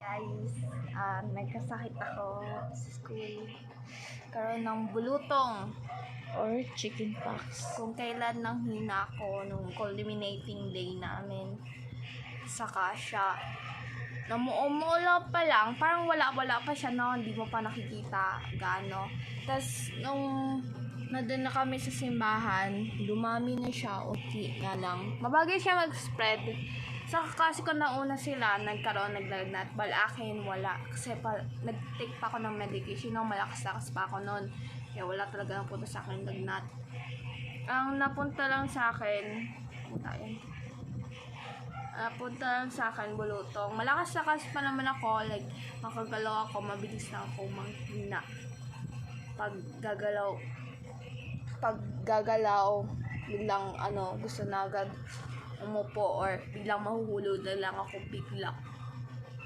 Guys, nagkasakit ako sa school. Karoon ng bulutong. Or chickenpox. Kung kailan nang hina ko nung culminating day namin. Saka siya, umuula pa lang, parang wala pa siya no, hindi mo pa nakikita gaano. Tapos, nung nandun na kami sa simbahan, dumami na siya, okay nga lang. Mabagay siya mag-spread. Saka kasi kung nauna sila, naglagnat. Bal akin, wala. Kasi nag-take pa ako ng medication nung malakas-lakas pa ako noon. Kaya wala talaga napunta sa akin lagnat. Ang napunta lang sa akin, bulutong. Malakas-lakas pa naman ako. Like, makagalaw ako, mabilis na ako manghina. Pag gagalaw, biglang gusto na agad umupo or biglang mahuhulog na lang ako bigla.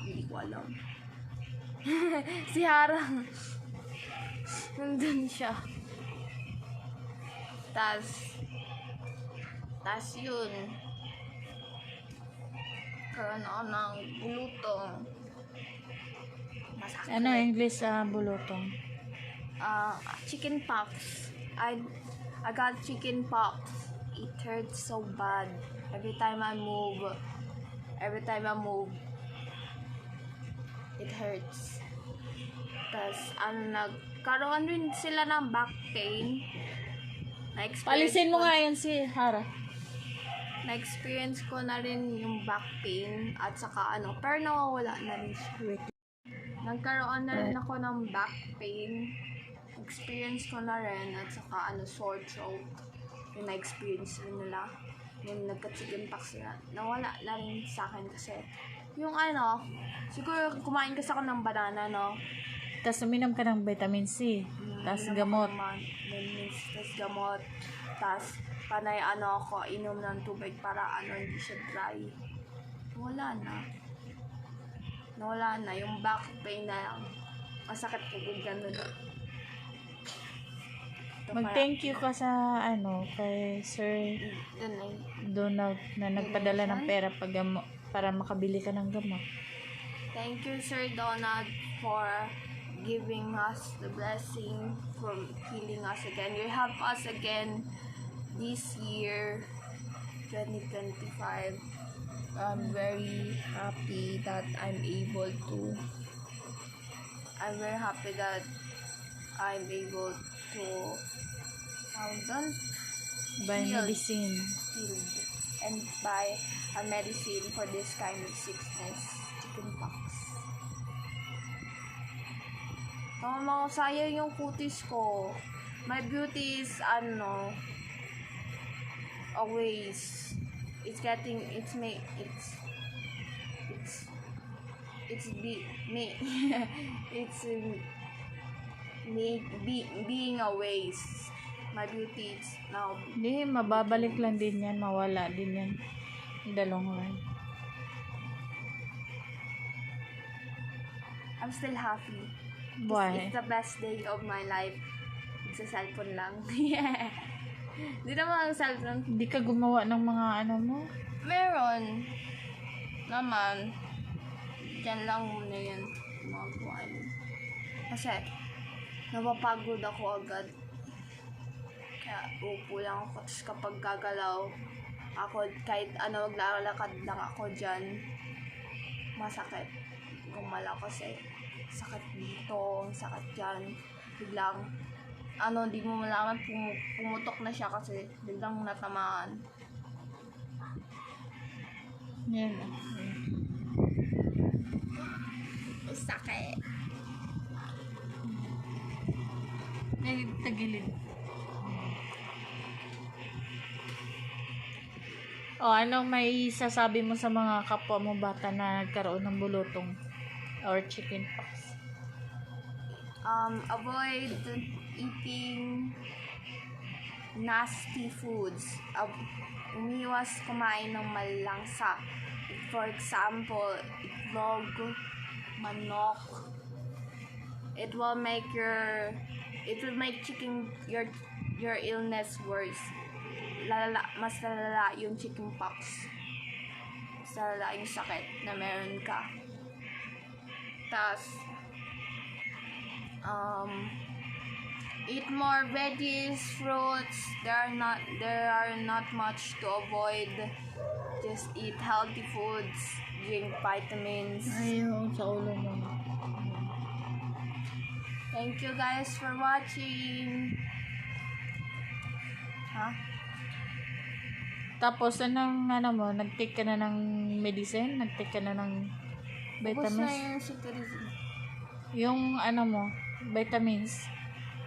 Hindi ko alam. Si Harang nandun siya. Tas yun. Karoon ako ng bulutong. Masakit. Ano English bulutong? Chicken pox. I got chicken pox. It hurts so bad. Every time I move, it hurts. Tapos, nagkaroon rin sila ng back pain. Palisin mo nga yan si Hara. Na-experience ko na rin yung back pain at saka pero nawawala na rin siya. Nagkaroon na rin ako ng back pain. Experience ko na rin at saka sore throat. Yung na-experience rin nila. Yung nagka-chickenpox sila. Nawala na rin sa akin kasi yung siguro kumain kasi ako ng banana, no? Tapos uminom ka ng vitamin C. Tapos gamot. Tapos gamot. Tapos panay ako, inom ng tubig para hindi siya dry. Nawala na. Yung back pain na lang. Masakit ko kung gano'n. Mag-thank you ka sa kay Sir Donald na nagpadala ng pera para makabili ka ng gamot. Thank you, Sir Donald, for giving us the blessing from healing us again. You help us again this year, 2025. I'm very happy that I'm able to Buy medicine. Healed and buy a medicine for this kind of sickness, chickenpox. Sayang yung kutis ko. My beauty is always it's being a waste. My beauty is now. Hindi, mababalik lang din yan. Mawala din yan. In the long run. I'm still happy. Why? It's the best day of my life. Sa cellphone lang. Hindi naman ang cellphone. Hindi ka gumawa ng mga mo? Meron. Naman. Diyan lang muna yan. Magawa. Kasi, napapagod ako agad. Kaya upo lang ako. Tapos kapag gagalaw ako, kahit maglalakad lang ako dyan, masakit. Gumala kasi sakit dito, sakit dyan. Biglang, di mo malaman, pumutok na siya kasi biglang natamaan. Yan. Sakit. Tagilid. Anong may sasabi mo sa mga kapwa mo bata na nagkaroon ng bulutong or chickenpox? Avoid eating nasty foods. Umiwas kumain ng malangsa. For example, itlog, manok. It will make your illness worse. Mas lalala yung chickenpox. Mas lalala yung sakit na meron ka. Tas, eat more veggies, fruits. There are not much to avoid. Just eat healthy foods, drink vitamins. Ayun, sa ulo mo. Thank you guys for watching. Tapos, nag-take ka na ng medicine? Nag-take ka na ng Tapos na vitamins? yung citizen. Yung vitamins.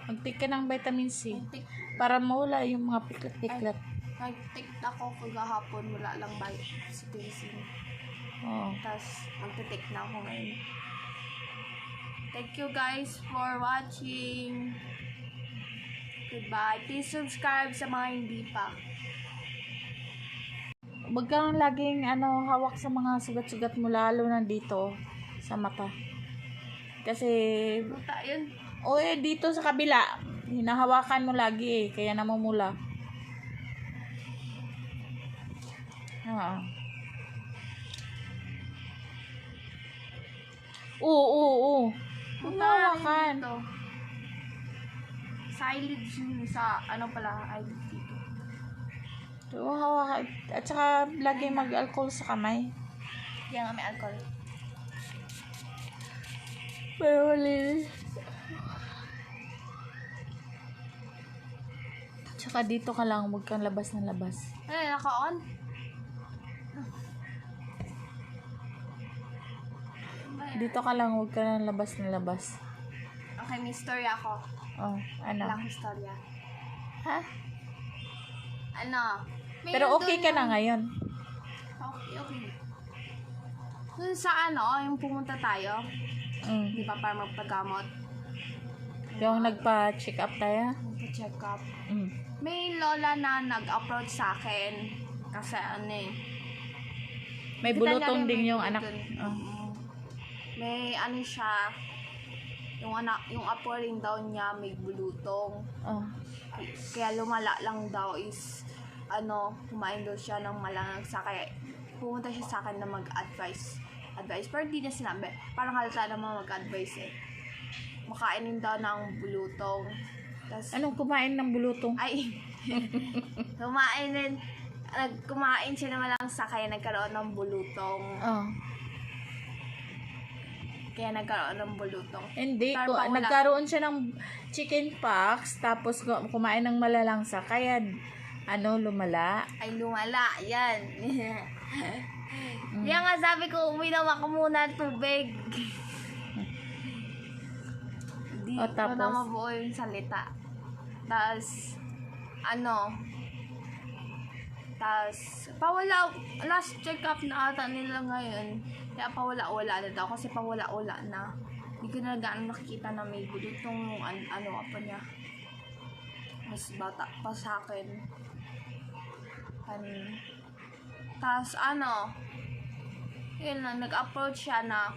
Mag-take ka ng vitamin C. Nag-take Para mawala yung mga piklat-piklat. ako kagahapon, wala lang ba citizen. Oo. Tapos, magte-take na ako ngayon. Thank you guys for watching. Goodbye. Please subscribe sa mga hindi pa. Huwag kang laging hawak sa mga sugat-sugat mo, lalo na dito sa mata. Kasi, Buta yun. dito sa kabila, hinahawakan mo lagi kaya namumula. Oo. Hinahawakan. Dito. Sa eyelids yun. Sa eyelids dito. Oo, hawakan. At saka, lagi mag-alcohol sa kamay. Kaya nga may alcohol. Pero malinis. Tsaka dito ka lang, huwag kang labas ng labas. Ay, naka-on? Dito ka lang, huwag ka ng labas ng labas. Okay, may story ako. Oh, Walang istorya. Ha? Mayroon Pero okay doon ka na ngayon. Okay. Dun sa yung pumunta tayo, di ba, para magpagamot, Yung nagpa-check up tayo. magpa-check up. May lola na nag-approach sa akin kasi May kita bulutong niya rin, din may yung anak. bulutong. May siya, yung apo rin daw niya may bulutong. Kaya lumala lang daw is kumain daw siya ng malansa. Kaya pumunta siya sa akin na mag-advise. Pero hindi niya sinabi. Parang halata naman mag-advise Makainin daw ng bulutong. Tas, Anong kumain ng bulutong? kumain siya ng malansa kaya nagkaroon ng bulutong. Hindi, Pero pang wala. nagkaroon siya ng chicken pox, tapos kumain ng malalangsa, kaya lumala. Ay, lumala. Yan. Yan nga sabi ko, uminom ako muna ng tubig. Di ko tapos? na mabuo yung salita. Tapos, pawala, last check up na ata nila ngayon. Kaya pawala-wala na daw. Kasi pawala-wala na. Hindi ko na gaano nakikita na may bulutong apa niya. Mas bata pa sa akin. Tapos yun na, nag-approach siya na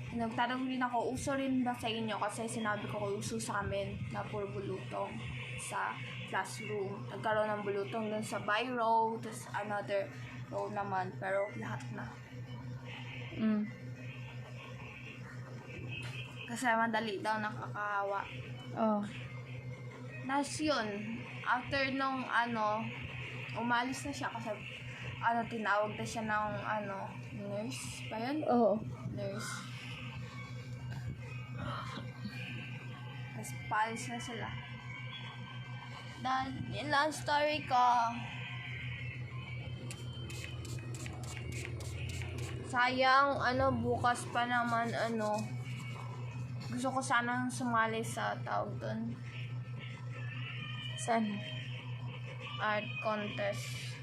nagtanong din ako, uso rin ba sa inyo? Kasi sinabi ko uso sa amin na puro bulutong sa classroom. Nagkaroon ng bulutong dun sa by row, tapos another row naman, pero lahat na. Kasi madali daw nakakahawa. Tapos yun, after nung umalis na siya kasi tinawag na siya ng nurse ba yun? Oo. Nurse. Tapos paalis na sila. Dahil yun lang story ko. Sayang, bukas pa naman, gusto ko sanang sumali sa tawag doon. Saan? Art contest.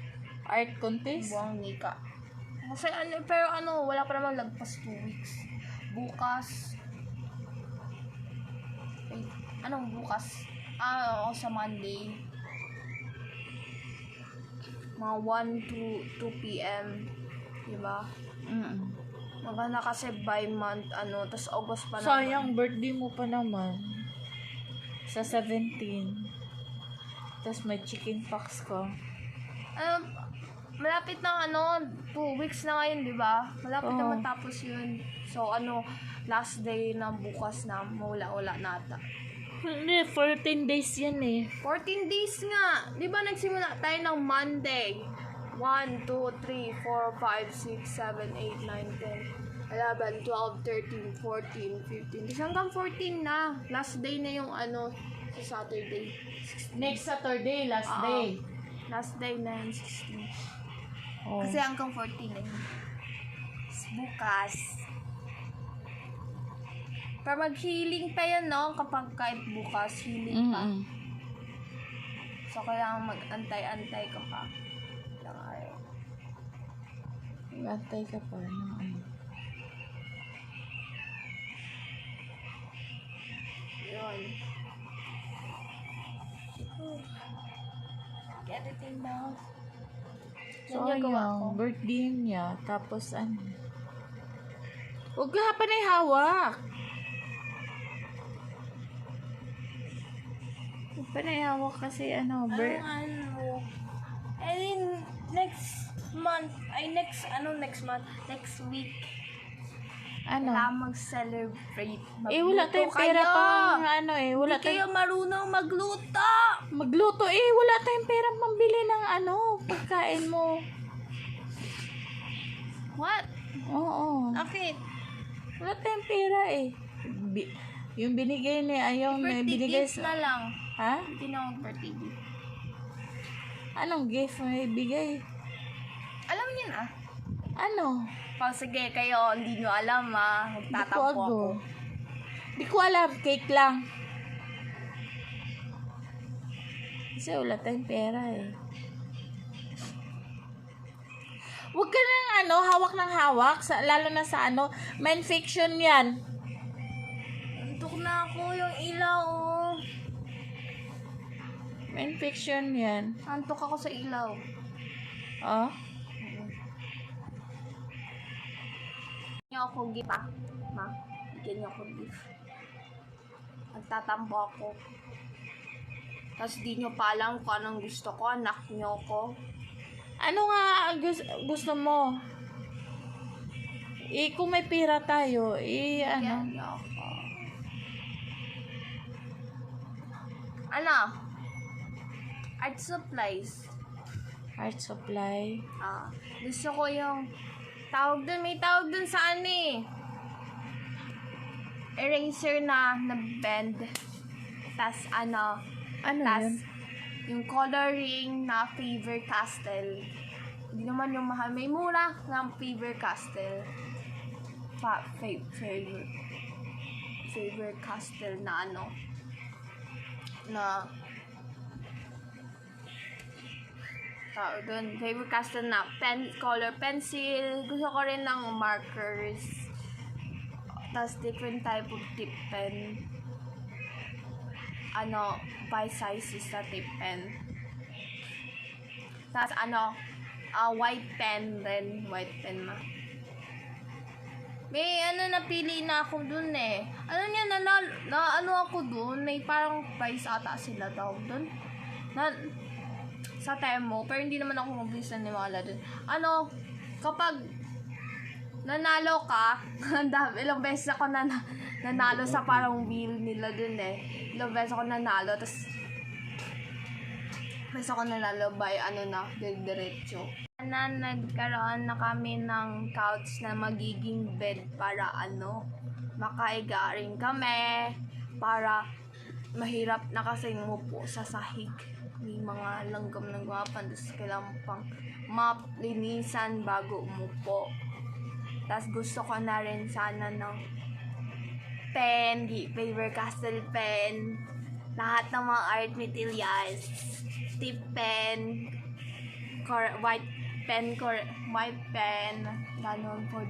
Art contest? Buwang Nika. Kasi pero wala pa naman lagpas 2 weeks. Bukas. Wait, anong bukas? Oo, sa Monday. Mga 1 to 2 p.m. Diba? Maganda kasi by month, tas August pa naman. Sayang, birthday mo pa naman. Sa 17. Tapos may chicken pox ka. malapit na 2 weeks na ngayon, di ba? Malapit na Oo. matapos yun. So, last day na bukas na, mawala-wala nata. Hindi, 14 days yan eh. 14 days nga. Di ba nagsimula tayo ng Monday? 1, 2, 3, 4, 5, 6, 7, 8, 9, 10, 11, 12, 13, 14, 15. Tapos hanggang 14 na. Last day na yung sa Saturday. Next Saturday, last Oo. day. Last day na yung 16. Oh. Kasi hanggang 14 na yun. Tapos bukas. Para mag-healing pa yun, no? Kapag kahit bukas, healing pa. Mm-mm. So, kailangan mag-antay-antay ka pa. Ilang araw. Antay ka pa ng ano. Yun. Get everything down. So, Yan yung gawa ko. ayun, birthday niya. Tapos, ano. Huwag ka pa na ihawak. Huwag pa na ihawak kasi, And then, next week, kailangan mag-celebrate. wala tayong pera pang, wala Hindi kayo tayong, marunong magluto! magluto, wala tayong pera pambili ng, pagkain mo. What? Oo. Bakit? Wala tayong pera yung binigay niya, Birthday binigay gift na lang. ha? Hindi na birthday gift. Anong gift mo ibigay? Alam niyo na. Ano? Sige, kayo, hindi nyo alam magtatampo ako. Di ko alam, cake lang. Kasi wala tayong pera Huwag ka nang hawak ng hawak, lalo na sa main fiction yan. Antok na ako yung ilaw. Main fiction yan. Antok ako sa ilaw. Oh? Bigyan niyo ako gift ma. Bigyan niyo ako gift. Nagtatampo ako. Tapos di nyo pa alam kung anong gusto ko. Anak nyo ko. Ano nga gusto mo? Kung may pera tayo, Bigyan niyo ako. Art supplies. Art supply. Gusto ko yung may tawag dun sa eraser na bend. Tas Ano tas yun? yung coloring na Faber-Castell. Hindi naman yung mahal. May mura ng Faber-Castell. Faber-Castell na tao doon. Faber-Castell na color pencil. Gusto ko rin ng markers. Tapos different type of tip pen. By sizes na tip pen. Tapos white pen din. White pen na. May napili na ako dun ako dun. May parang price ata sila daw dun. Sa Temo, pero hindi naman ako mabilis na niwala dun. Kapag nanalo ka, ilang beses ako nanalo sa parang wheel nila dun Ilang beses ako nanalo, tapos beses ako nanalo by diretso. Nagkaroon na kami ng couch na magiging bed para makaiga rin kami, para mahirap na kasi umupo sa sahig. May mga langgam ng gwapan, tapos kailangan pang linisan bago umupo. Tapos gusto ko na rin sana ng pen, Faber-Castell pen, lahat ng mga art materials, tip pen, white pen, ganon for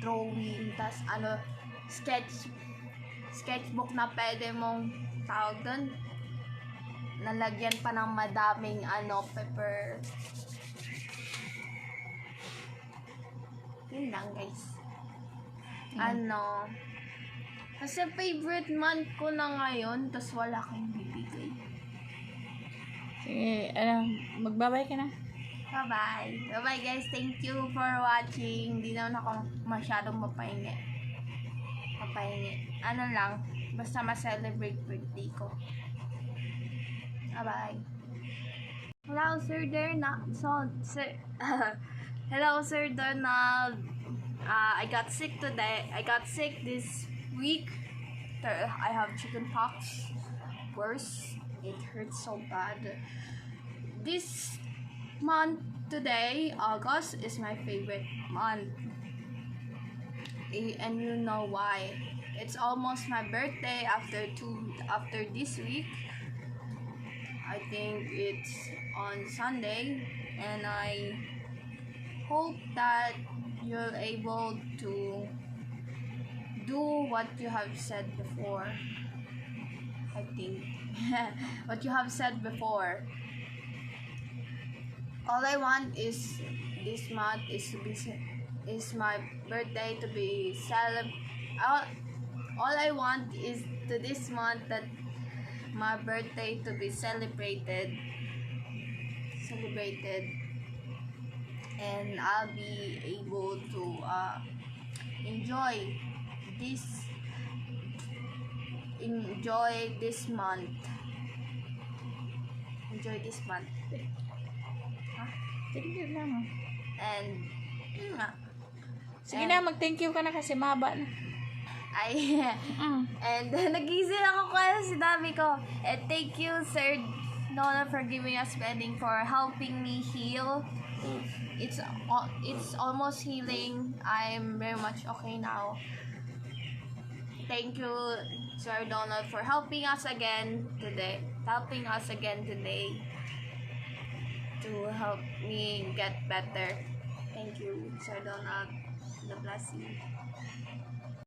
drawing, tas sketchbook na pwede mong tawag doon, nalagyan pa ng madaming paper. Yun lang, guys. Kasi favorite month ko na ngayon, tas wala kang bibigay. Sige, magbabay ka na. Bye-bye. Bye-bye guys. Thank you for watching. Hindi naman ako masyadong mapahingi. Ano lang, basta ma-celebrate birthday ko. Bye-bye. Hello, Sir Donald. Hello, Sir Donald. I got sick today. I got sick this week. I have chicken pox. Worse. It hurts so bad. This month today, August, is my favorite month. And you know why. It's almost my birthday after this week. I think it's on Sunday, and I hope that you're able to do what you have said before. I think what you have said before. All I want is this month is my birthday to be all I want is to this month that my birthday to be celebrated, and I'll be able to enjoy this month. Thank you lang. And yun nga. Sige na, mag-thank you ka na kasi maba na. And nag-easy lang ako kaya sinabi ko. And thank you, Sir Nola, for giving us wedding, for helping me heal. It's almost healing. I'm very much okay now. Thank you, Sir Donald, for helping us again today. To help me get better. Thank you, Sir Donald. God bless you.